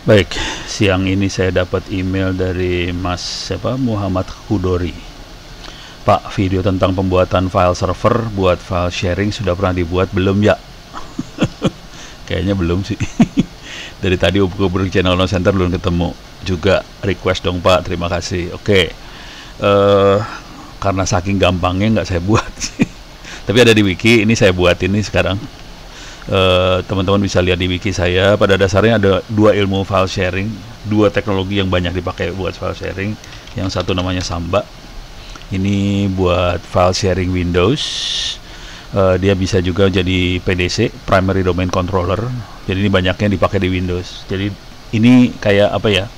Baik, siang ini saya dapat email dari Mas Muhammad Hudori. Pak, video tentang pembuatan file server buat file sharing sudah pernah dibuat belum ya? Kayaknya belum sih. Dari tadi hubungi channel No Center belum ketemu. Juga request dong Pak, terima kasih. Oke, karena saking gampangnya nggak saya buat sih. Tapi ada di wiki, ini saya buat ini sekarang. Teman-teman bisa lihat di wiki saya. Pada dasarnya ada dua ilmu file sharing, dua teknologi yang banyak dipakai buat file sharing. Yang satu namanya Samba, ini buat file sharing Windows. Dia bisa juga jadi PDC, Primary Domain Controller. Jadi ini banyaknya dipakai di Windows. Jadi ini kayak apa ya,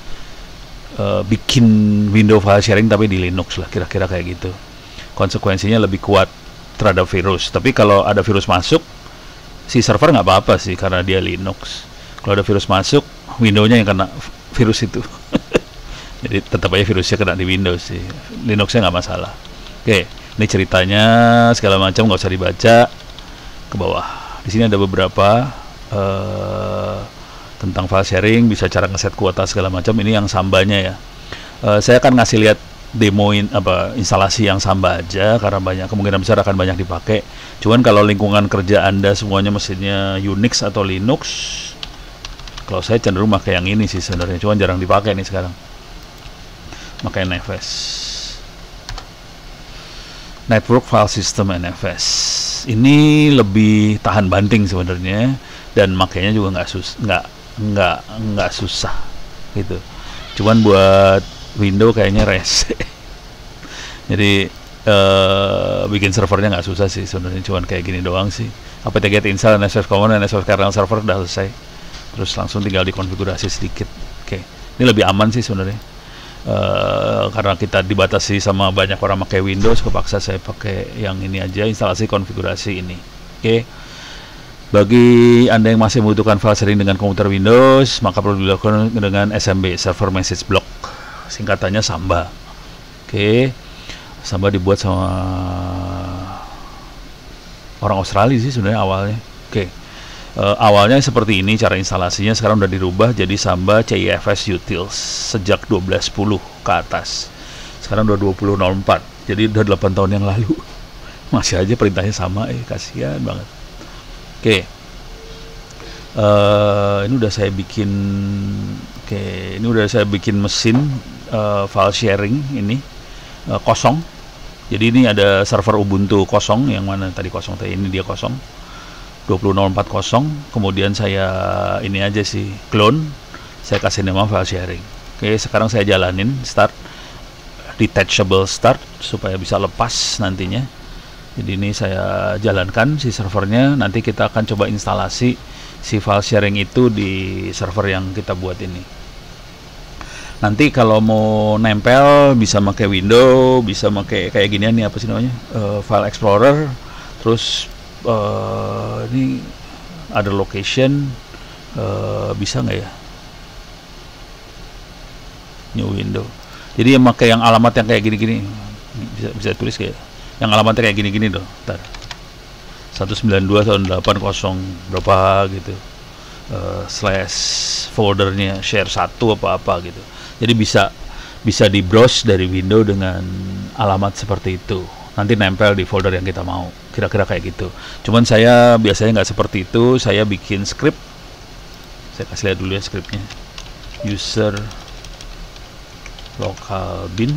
bikin window file sharing tapi di Linux lah, kira-kira kayak gitu. Konsekuensinya lebih kuat terhadap virus. Tapi kalau ada virus masuk, si server nggak apa-apa sih karena dia Linux. Kalau ada virus masuk, Windows-nya yang kena virus itu. Jadi tetap aja virusnya kena di Windows sih. Linux-nya nggak masalah. Oke, ini ceritanya segala macam nggak usah dibaca ke bawah. Di sini ada beberapa tentang file sharing, bisa cara ngeset kuota segala macam. Ini yang Sambanya ya. Saya akan ngasih lihat demoin instalasi yang Samba aja karena kemungkinan besar akan banyak dipakai. Cuman kalau lingkungan kerja Anda semuanya mesinnya Unix atau Linux, kalau saya cenderung pakai yang ini sih sebenarnya, cuman jarang dipakai nih sekarang. Pakai NFS, Network File System NFS. Ini lebih tahan banting sebenarnya dan makanya juga nggak susah gitu. Cuman buat Windows kayaknya rese. Jadi bikin servernya nggpt susah sih sebenarnya, cuman kayak gini doang sih. apt-get install NSFS common dan NSFS kernel server udah selesai. Terus langsung tinggal dikonfigurasi sedikit. Oke, ini lebih aman sih sebenarnya. Karena kita dibatasi sama banyak orang pakai Windows, kepaksa saya pakai yang ini aja, instalasi konfigurasi ini. Oke. Bagi Anda yang masih membutuhkan file sharing dengan komputer Windows, maka perlu dilakukan dengan SMB, Server Message Block. Singkatannya Samba. Oke. Samba dibuat sama orang Australia sih sebenarnya awalnya. Oke. Awalnya seperti ini cara instalasinya, sekarang udah dirubah jadi Samba CIFS Utils sejak 12.10 ke atas. Sekarang udah 20.04. Jadi udah 8 tahun yang lalu. Masih aja perintahnya sama, kasihan banget. Oke. Ini udah saya bikin mesin file sharing ini kosong. Jadi ini ada server Ubuntu kosong, yang mana tadi kosong, ini dia kosong 20.04. Kemudian saya ini aja sih clone, saya kasih nama file sharing. Oke, sekarang saya jalanin start, detachable start supaya bisa lepas nantinya. Jadi ini saya jalankan si servernya, nanti kita akan coba instalasi si file sharing itu di server yang kita buat ini. Nanti kalau mau nempel bisa pakai window, bisa pakai kayak ginian nih, apa sih namanya, file explorer. Terus ini ada location, bisa nggak ya, new window. Jadi yang pakai yang alamat yang kayak gini-gini, bisa tulis kayak yang alamatnya kayak gini-gini loh. Ntar 192.8.0 berapa gitu, slash foldernya share 1 apa-apa gitu. Jadi bisa di browse dari window dengan alamat seperti itu, nanti nempel di folder yang kita mau, kira-kira kayak gitu. Cuman saya biasanya nggak seperti itu, saya bikin script. Saya kasih lihat dulu ya scriptnya. User local bin,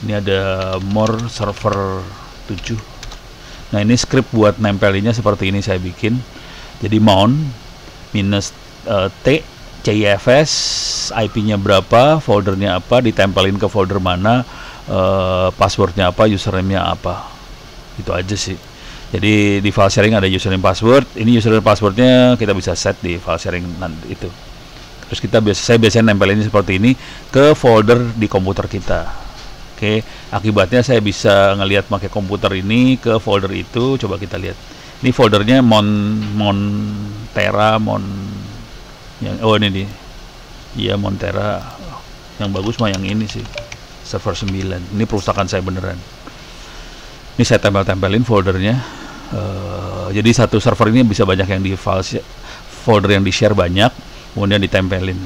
ini ada more server 7. Nah ini script buat nempelinnya seperti ini saya bikin. Jadi mount minus t CIFS, IP-nya berapa, foldernya apa, ditempelin ke folder mana, passwordnya apa, username-nya apa. Itu aja sih. Jadi di file sharing ada username password. Ini username passwordnya kita bisa set di file sharing nanti itu. Terus saya biasanya nempelin seperti ini ke folder di komputer kita. Oke, akibatnya saya bisa ngelihat pakai komputer ini ke folder itu. Coba kita lihat. Ini foldernya Montera yang ini nih. Iya, Montera. Yang bagus mah yang ini sih. Server 9. Ini perusahaan saya beneran. Ini saya tempelin foldernya. Jadi satu server ini bisa banyak yang di folder yang di share banyak. kemudian ditempelin.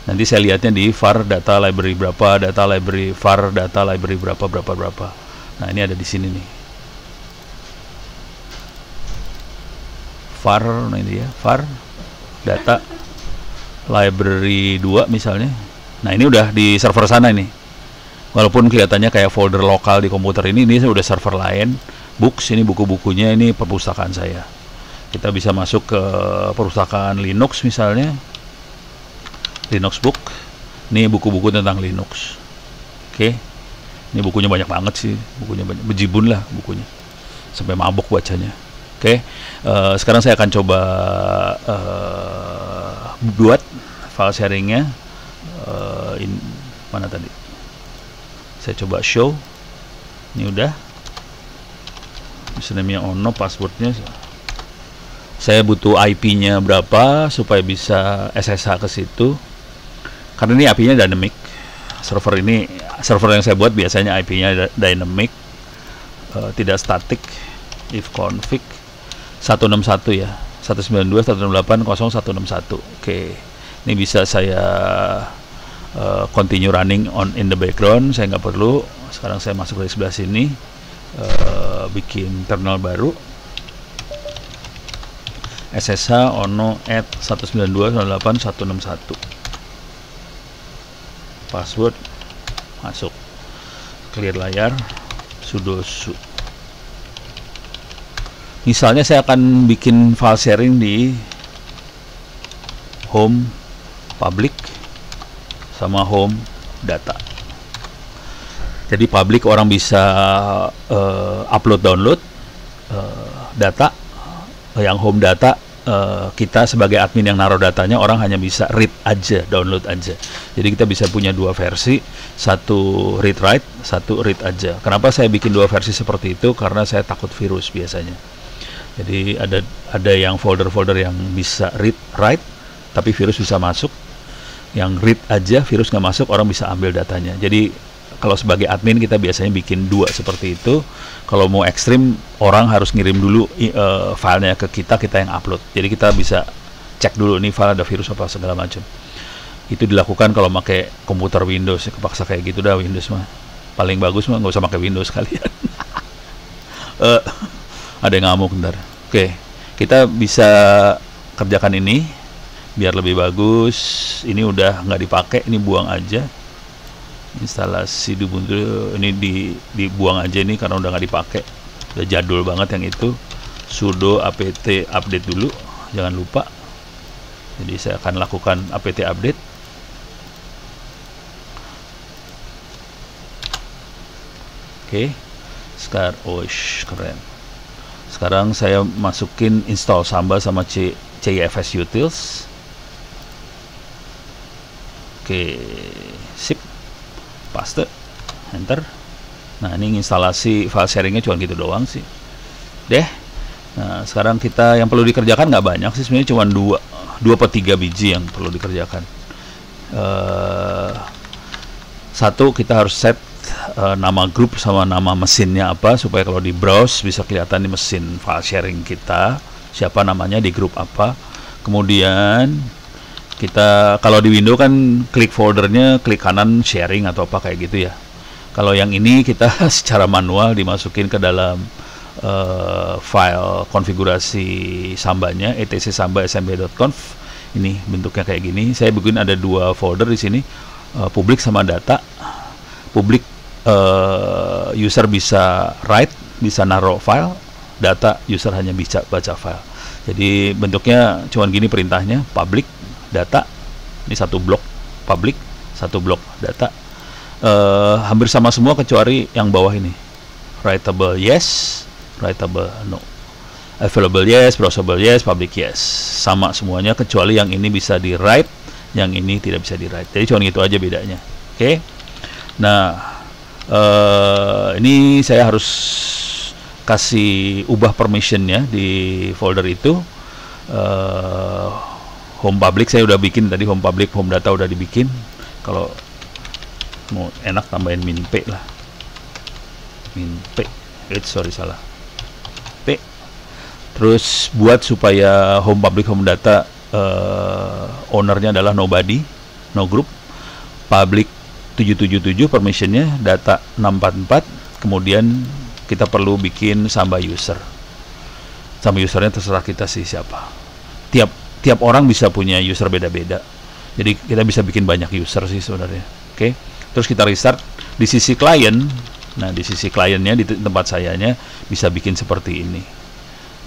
Nanti saya lihatnya di var data library berapa, data library var data library berapa. Nah, ini ada di sini nih. var, nah ini ya, var data library 2 misalnya. Nah, ini udah di server sana ini. Walaupun kelihatannya kayak folder lokal di komputer ini udah server lain. Books, ini buku-bukunya, ini perpustakaan saya. Kita bisa masuk ke perpustakaan Linux misalnya. Linux book. Ini buku-buku tentang Linux. Oke. Ini bukunya banyak banget sih, bukunya banyak, bejibun lah bukunya. Sampai mabok bacanya. Oke. Sekarang saya akan coba buat file sharingnya. Mana tadi? Saya coba show. Ini udah. Username-nya ono, passwordnya. Saya butuh IP-nya berapa supaya bisa SSH ke situ. Karena ini IP-nya dynamic. Server yang saya buat biasanya IP-nya dynamic, tidak static. If config 161 ya, 192.168.0161. Oke, ini bisa saya continue running in the background. Saya nggak perlu. Sekarang saya masuk dari sebelah sini, bikin terminal baru. SSH ono at 192.168.161. Password masuk, clear layar, sudo su. Misalnya saya akan bikin file sharing di home public sama home data. Jadi public orang bisa upload download data, yang home data kita sebagai admin yang naruh datanya, orang hanya bisa read aja, download aja. Jadi kita bisa punya dua versi, satu read write, satu read aja. Kenapa saya bikin dua versi seperti itu? Karena saya takut virus biasanya. Jadi ada yang folder-folder yang bisa read write tapi virus bisa masuk. Yang read aja virus nggak masuk, orang bisa ambil datanya. Jadi kalau sebagai admin kita biasanya bikin dua seperti itu. Kalau mau ekstrim, orang harus ngirim dulu filenya ke kita yang upload. Jadi kita bisa cek dulu nih file ada virus apa segala macam. Itu dilakukan kalau pakai komputer Windows. Kepaksa kayak gitu dah Windows mah. Paling bagus mah nggak usah pakai Windows kalian. Ada yang ngamuk ntar. Oke, kita bisa kerjakan ini biar lebih bagus. Ini udah nggak dipakai, ini buang aja. Instalasi di Ubuntu ini dibuang aja ini karena udah nggak dipakai, udah jadul banget yang itu. Sudo apt update dulu, jangan lupa. Jadi saya akan lakukan apt update. Oke, sekarang keren. Sekarang saya masukin install Samba sama CIFS utils. Oke, sip. Paste, enter. Nah, ini instalasi file sharingnya cuma gitu doang sih. Nah, sekarang kita yang perlu dikerjakan nggak banyak sih, sebenarnya cuma 2/3 biji yang perlu dikerjakan. Satu, kita harus set nama grup sama nama mesinnya apa, supaya kalau di browse bisa kelihatan di mesin file sharing kita siapa namanya di grup apa. Kemudian kita kalau di Windows kan klik foldernya, klik kanan sharing atau apa kayak gitu ya. Kalau yang ini kita secara manual dimasukin ke dalam file konfigurasi sambanya, etc samba smb.conf. Ini bentuknya kayak gini. Saya bikin ada dua folder di sini, publik sama data. Publik user bisa write, bisa naruh file. Data user hanya bisa baca file. Jadi bentuknya cuman gini perintahnya, public data, ini satu blok public, satu blok data. Hampir sama semua kecuali yang bawah ini, writable yes, writable no, available yes, browsable yes, public yes, sama semuanya kecuali yang ini bisa di write, yang ini tidak bisa di write. Jadi cuma gitu aja bedanya. Oke. Nah, ini saya harus kasih ubah permissionnya di folder itu. Home public saya udah bikin tadi, home public, home data udah dibikin. Kalau mau enak tambahin min p lah, min p. Sorry salah. P. Terus buat supaya home public, home data ownernya adalah nobody, no group, public 777, permissionnya data 644, kemudian kita perlu bikin Samba user. Samba usernya terserah kita sih siapa. Tiap orang bisa punya user beda-beda. Jadi kita bisa bikin banyak user sih sebenarnya. Oke. Terus kita restart di sisi klien. Nah, di sisi kliennya di tempat sayanya bisa bikin seperti ini.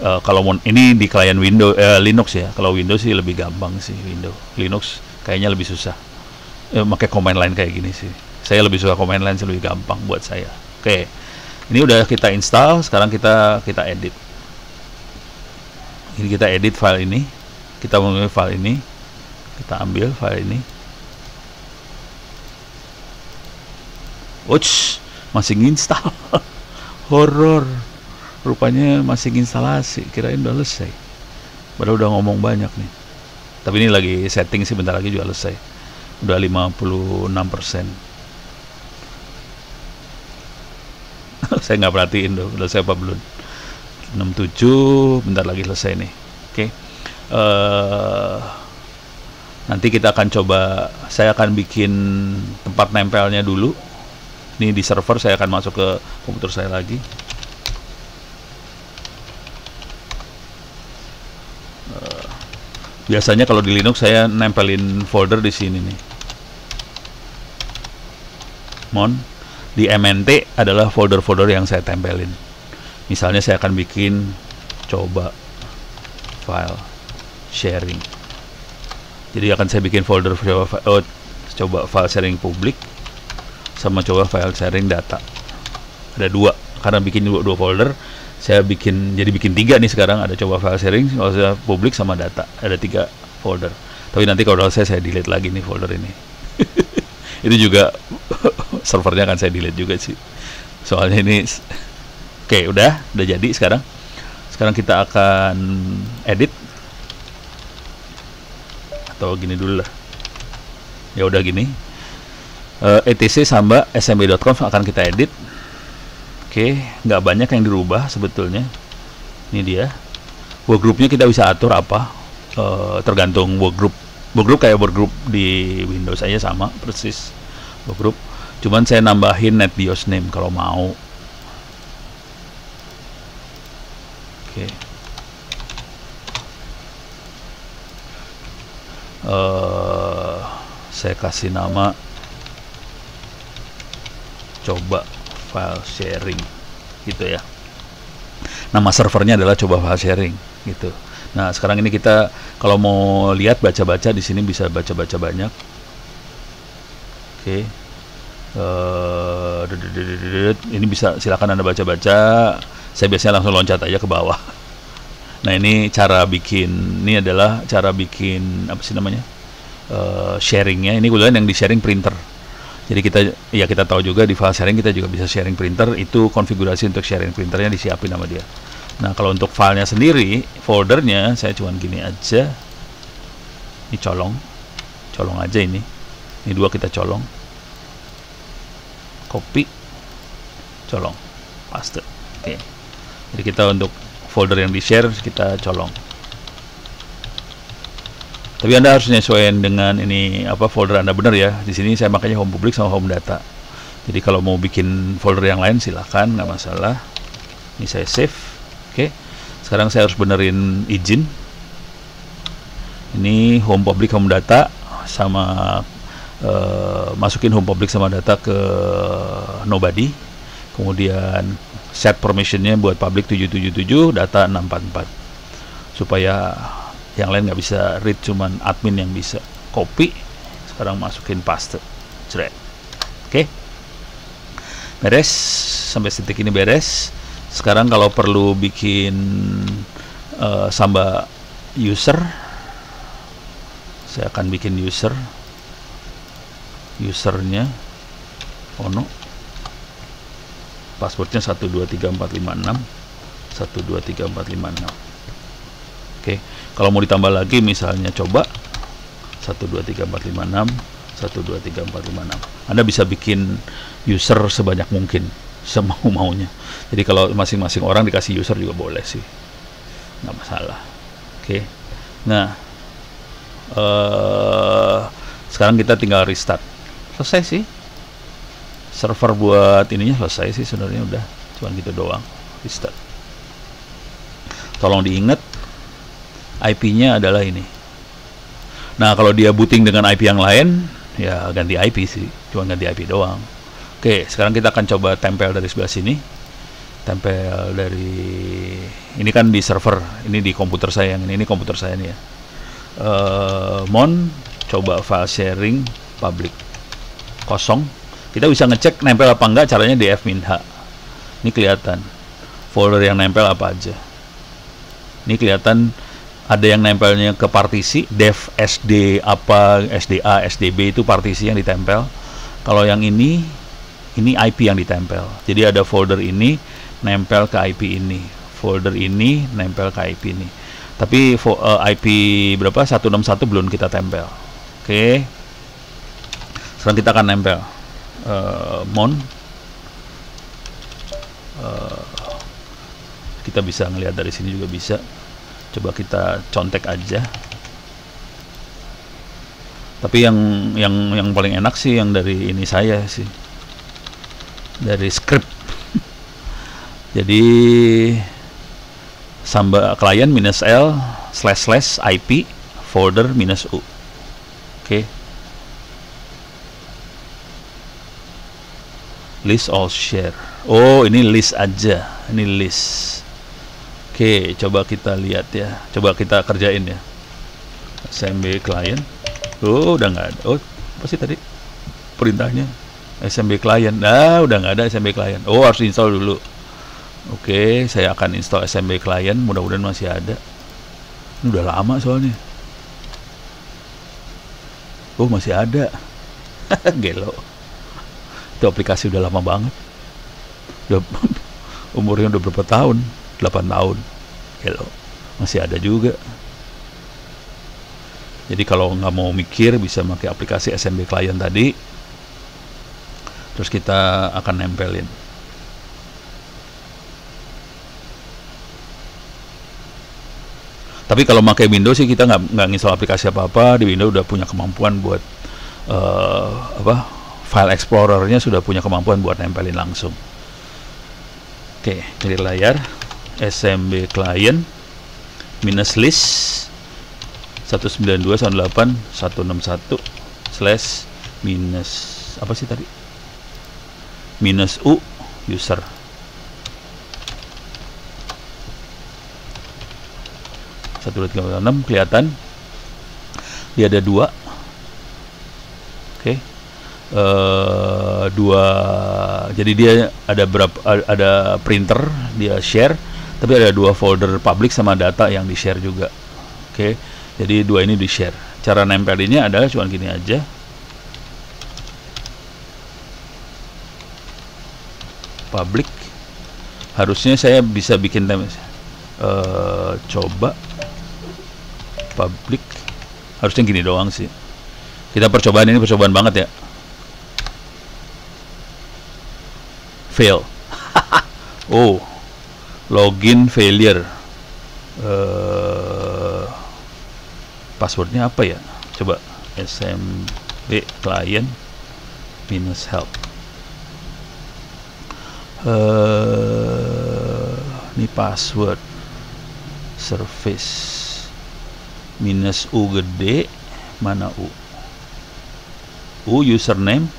Kalau ini di klien Windows Linux ya. Kalau Windows sih lebih gampang sih Windows. Linux kayaknya lebih susah. Pakai command line kayak gini sih. Saya lebih suka command line, lebih gampang buat saya. Oke. Ini udah kita install, sekarang kita edit. Ini kita edit file ini. Kita mengambil file ini. Kita ambil file ini. Uts, masih install. Horor. Rupanya masih instalasi. Kirain udah selesai. Padahal udah ngomong banyak nih. Tapi ini lagi setting sih, bentar lagi juga selesai. Udah 56%. Saya nggak perhatiin tuh, udah saya apa belum. 67, bentar lagi selesai nih. Oke. Nanti kita akan coba, saya akan bikin tempat nempelnya dulu. Ini di server, saya akan masuk ke komputer saya lagi. Biasanya kalau di Linux saya nempelin folder di sini nih. Di MNT adalah folder-folder yang saya tempelin. Misalnya saya akan bikin coba file sharing. Jadi akan saya bikin folder coba file sharing publik sama coba file sharing data. Ada dua, karena bikin dua folder, saya bikin 3 nih sekarang. Ada coba file sharing, publik sama data. Ada 3 folder. Tapi nanti kalau saya delete lagi nih folder ini. Itu juga servernya akan saya delete juga sih. Soalnya ini oke, udah jadi sekarang. Sekarang kita akan edit. Atau gini dulu lah. Ya udah gini. etc samba smb.com akan kita edit. Oke, nggak banyak yang dirubah sebetulnya. Ini dia. Workgroupnya kita bisa atur apa? Tergantung workgroup. Workgroup kayak workgroup di Windows aja sama persis workgroup. Cuman saya nambahin NetBIOS name kalau mau. Oke. Saya kasih nama coba file sharing gitu ya. Nama servernya adalah coba file sharing gitu. Nah, sekarang ini kita kalau mau lihat baca-baca di sini bisa baca-baca banyak. Oke. Ini bisa silakan Anda baca-baca. Saya biasanya langsung loncat aja ke bawah. Nah, ini cara bikin. Ini adalah cara bikin apa sih namanya? Sharingnya. Ini kebetulan yang di sharing printer. Jadi kita tahu juga di file sharing kita juga bisa sharing printer. Itu konfigurasi untuk sharing printernya disiapin sama dia. Nah, kalau untuk filenya sendiri, foldernya saya cuman gini aja. Ini colong aja ini. Ini 2 kita colong. Copy, colong, paste. Oke. Jadi kita untuk folder yang di share kita colong. Tapi Anda harus menyesuaikan dengan ini apa folder Anda benar ya. Di sini saya makanya home public sama home data. Jadi kalau mau bikin folder yang lain silakan, nggak masalah. Ini saya save. Oke, sekarang saya harus benerin izin. Ini home public home data sama masukin home public sama data ke nobody. Kemudian set permissionnya buat public 777, data 644. Supaya yang lain nggak bisa read, cuman admin yang bisa copy. Sekarang masukin paste. Oke, beres. Sampai titik ini beres. Sekarang kalau perlu bikin Samba user, saya akan bikin usernya passwordnya 123456 123456. Oke, kalau mau ditambah lagi misalnya coba 123456 123456. Anda bisa bikin user sebanyak mungkin, semau-maunya. Jadi kalau masing-masing orang dikasih user juga boleh sih, nggak masalah. Oke. Nah, Sekarang kita tinggal restart. Selesai sih. Server buat ininya selesai sih sebenarnya, udah cuman gitu doang. Restart. Tolong diingat IP-nya adalah ini. Nah, kalau dia booting dengan IP yang lain, ya ganti IP sih, cuma ganti IP doang. Oke, sekarang kita akan coba tempel dari sebelah sini. Tempel dari ini kan di server, ini di komputer saya yang ini komputer saya nih ya. Mon, coba file sharing public kosong. Kita bisa ngecek nempel apa enggak, caranya di f-h. Ini kelihatan folder yang nempel apa aja. Ini kelihatan ada yang nempelnya ke partisi dev sd apa sda sdb, itu partisi yang ditempel. Kalau yang ini IP yang ditempel. Jadi ada folder ini nempel ke IP ini, folder ini nempel ke IP ini. Tapi IP berapa 161 belum kita tempel. Oke. Sekarang kita akan nempel mon. Kita bisa ngelihat dari sini juga bisa. Coba kita contek aja. Tapi yang paling enak sih yang dari ini saya sih, dari script. Jadi samba klien -l / IP folder -u. Oke. List all share. Oh, ini list aja. Ini list. Oke, coba kita lihat ya. Coba kita kerjain ya. SMB client. Oh, udah nggak ada. Oh, apa sih tadi perintahnya? SMB client. Nah, udah nggak ada SMB client. Oh, harus install dulu. Oke, saya akan install SMB client. Mudah-mudahan masih ada. Ini udah lama soalnya. Oh, masih ada. Gelo. Itu aplikasi udah lama banget. Udah, umurnya udah berapa tahun? 8 tahun. Hello. Masih ada juga. Jadi kalau nggak mau mikir, bisa pakai aplikasi SMB client tadi. Terus kita akan nempelin. Tapi kalau pakai Windows sih kita nggak install aplikasi apa-apa. Di Windows udah punya kemampuan buat file explorernya sudah punya kemampuan buat nempelin langsung. Oke, clear layar. SMB client -list 192.168.161/ apa sih tadi? -u user. Kelihatan dia ada 2. Oke. Jadi dia ada ada printer dia share, tapi ada 2 folder public sama data yang di share juga. Oke, jadi 2 ini di share. Cara nempelinnya adalah cuma gini aja. Public. Harusnya saya bisa bikin coba public. Harusnya gini doang sih. Kita percobaan, ini percobaan banget ya. Fail. Oh, login failure. Passwordnya apa ya? Coba SMB client -help. Ini password service -u gede, mana u? Username,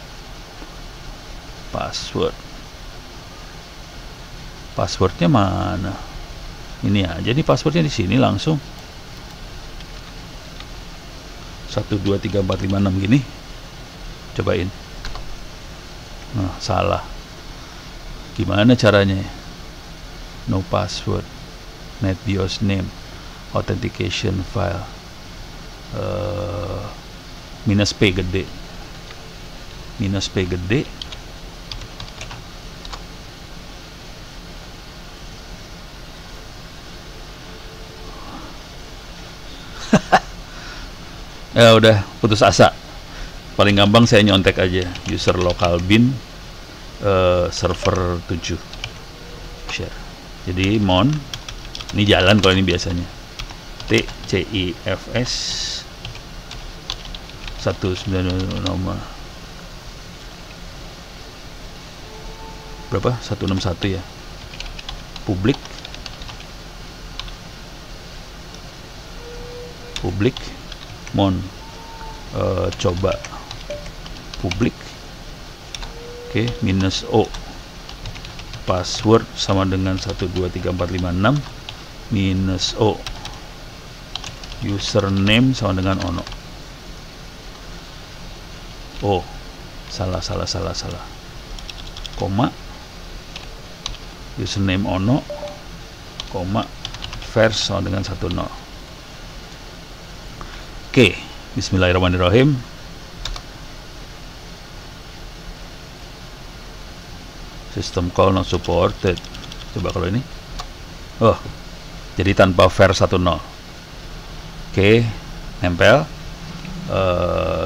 passwordnya mana? Ini aja nih passwordnya, di sini langsung 1 2 3 4 5 6 gini. Cobain. Nah, salah. Gimana caranya? No password, NetBIOS name, authentication file, -p gede, -p gede. Ya udah, putus asa. Paling gampang saya nyontek aja user local bin server 7 share. Jadi mon ini jalan kalau ini biasanya TCIFS nomor berapa? 161 ya. Publik mon coba publik. Oke, minus O, password sama dengan 123456 minus O, username sama dengan Ono. Oh, salah, koma, username Ono, koma, vers sama dengan 10. Oke, bismillahirrahmanirrahim. System call not supported. Coba kalau ini. Oh, jadi tanpa var 10. Oke, nempel.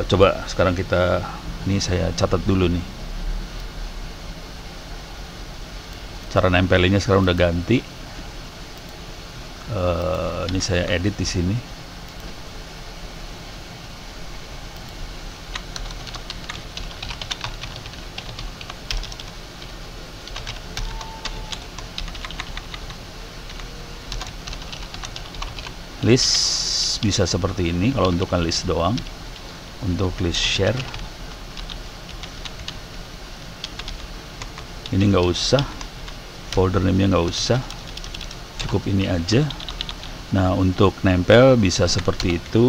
Coba sekarang kita, ini saya catat dulu nih. Cara nempelinnya sekarang udah ganti. Ini saya edit di sini. List bisa seperti ini kalau untuk list doang. Untuk list share ini nggak usah, folder name-nya nggak usah, cukup ini aja. Nah, untuk nempel bisa seperti itu.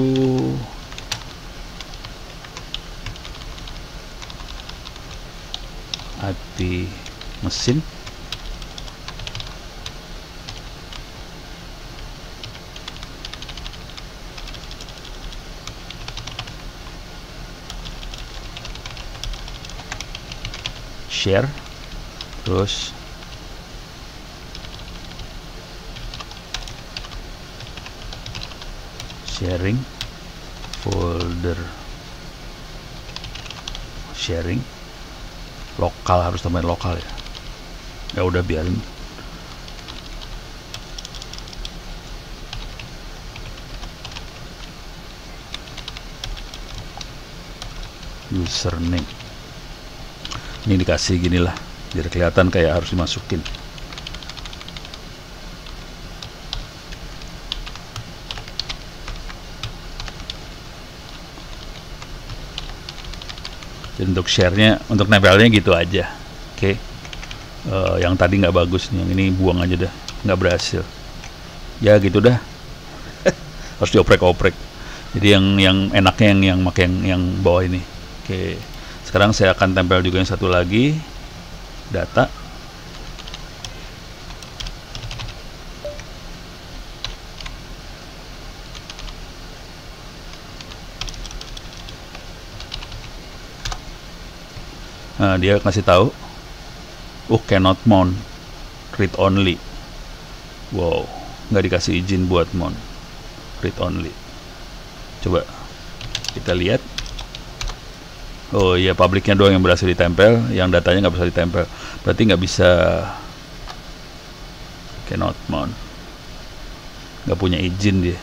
IP mesin, share, terus sharing, folder sharing, lokal, harus tambahin lokal ya. Ya udah, biarin. Username ini dikasih gini lah, biar kelihatan kayak harus dimasukin. Jadi untuk share-nya, untuk nempelnya gitu aja. Oke. Yang tadi nggak bagus nih, yang ini buang aja dah, nggak berhasil. Ya gitu dah. Harus dioprek-oprek. Jadi yang enaknya yang pakai yang bawah ini. Oke. Sekarang saya akan tempel juga yang satu lagi, data. Nah, dia kasih tahu, cannot mount, read only. Wow, nggak dikasih izin buat mount, read only. Coba kita lihat. Oh iya, publiknya doang yang berhasil ditempel, yang datanya nggak bisa ditempel. Berarti nggak bisa, cannot mount, nggak punya izin dia.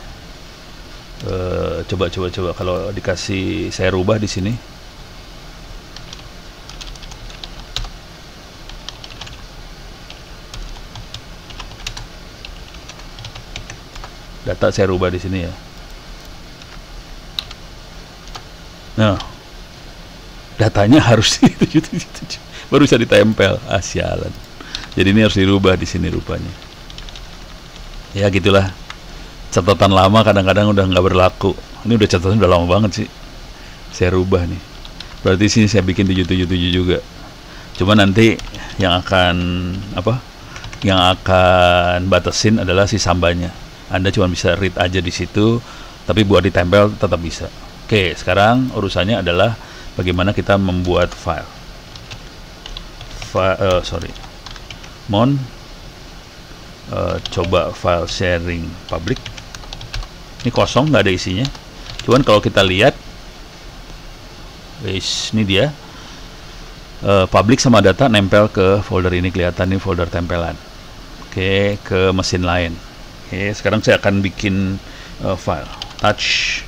Coba kalau dikasih, saya rubah di sini. Data saya rubah di sini ya. Nah, datanya harus baru bisa ditempel. Sialan. Jadi ini harus dirubah di sini rupanya. Ya gitulah. Catatan lama kadang-kadang udah nggak berlaku. Ini udah catatan udah lama banget sih. Saya rubah nih. Berarti sini saya bikin 777 juga. Cuma nanti yang akan Yang akan batasin adalah si sambanya. Anda cuma bisa read aja di situ, tapi buat ditempel tetap bisa. Oke, sekarang urusannya adalah bagaimana kita membuat file. Coba file sharing public. Ini kosong, nggak ada isinya. Cuman kalau kita lihat, ini dia. Public sama data nempel ke folder ini, kelihatan nih folder tempelan. Oke, ke mesin lain. Oke, sekarang saya akan bikin file touch.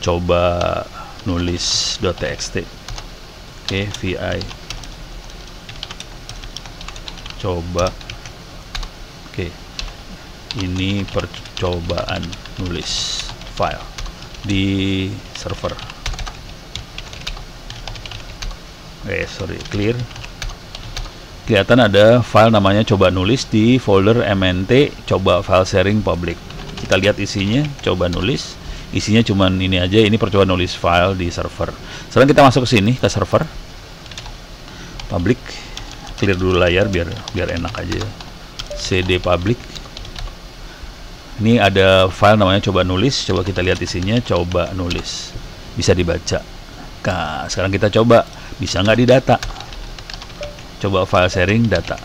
Coba nulis.txt. Oke, vi coba. Oke, ini percobaan nulis file di server. Clear. Kelihatan ada file namanya coba nulis di folder mnt coba file sharing public. Kita lihat isinya, coba nulis. Isinya cuman ini aja, ini percobaan nulis file di server. Sekarang kita masuk ke sini, ke server public. Clear dulu layar biar enak aja. cd public. Ini ada file namanya coba nulis. Coba kita lihat isinya, coba nulis. Bisa dibaca. Nah, sekarang kita coba, bisa nggak didata? Coba file sharing data.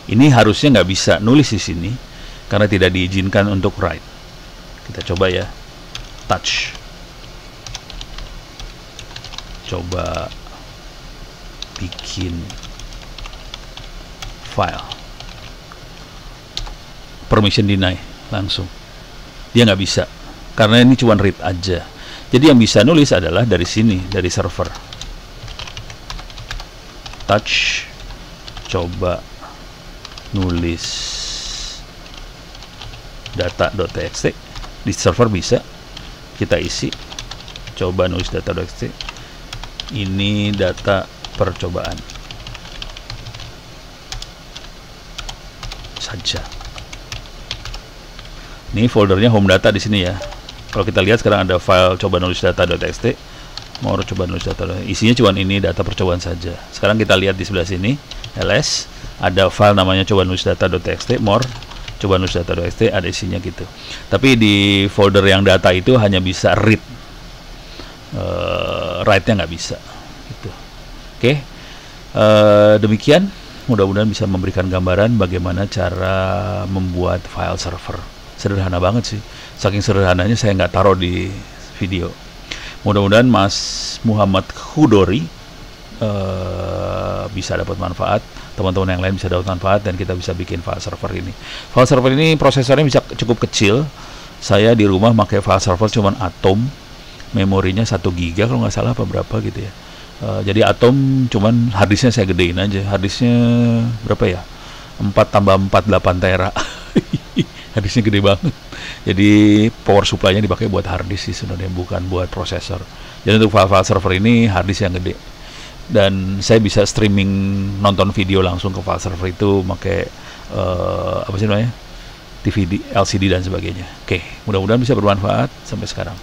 Ini harusnya nggak bisa nulis di sini karena tidak diizinkan untuk write. Kita coba ya. Touch. Coba bikin file. Permission deny langsung. Dia nggak bisa karena ini cuma read aja. Jadi yang bisa nulis adalah dari sini, dari server. Touch. Coba nulis data.txt. Di server bisa. Kita isi. Coba nulis data.txt. Ini data percobaan. Saja. Ini foldernya home data di sini ya. Kalau kita lihat sekarang ada file coba nulis data.txt. Mau coba nulis data, isinya cuma ini data percobaan saja. Sekarang kita lihat di sebelah sini, ls, ada file namanya coba nulis data.txt, more coba nulis data.txt, ada isinya gitu. Tapi di folder yang data itu hanya bisa read, write-nya nggak bisa. Gitu. Oke, demikian. Mudah-mudahan bisa memberikan gambaran bagaimana cara membuat file server. Sederhana banget sih. Saking sederhananya saya nggak taruh di video. Mudah-mudahan Mas Muhammad Hudori bisa dapat manfaat, teman-teman yang lain bisa dapat manfaat, dan kita bisa bikin file server ini. File server ini prosesornya bisa cukup kecil. Saya di rumah pakai file server cuman Atom, memorinya 1 GB kalau nggak salah, apa berapa gitu ya. Jadi Atom cuman harddisknya saya gedein aja. Harddisknya berapa ya? 4 tambah 4 8 tera. Harddisknya gede banget. Jadi power supply-nya dipakai buat harddisk sih sebenarnya, bukan buat prosesor. Jadi untuk file-file server ini harddisk yang gede. Dan saya bisa streaming nonton video langsung ke file server itu pakai apa sih namanya? TV, LCD dan sebagainya. Oke, mudah-mudahan bisa bermanfaat. Sampai sekarang.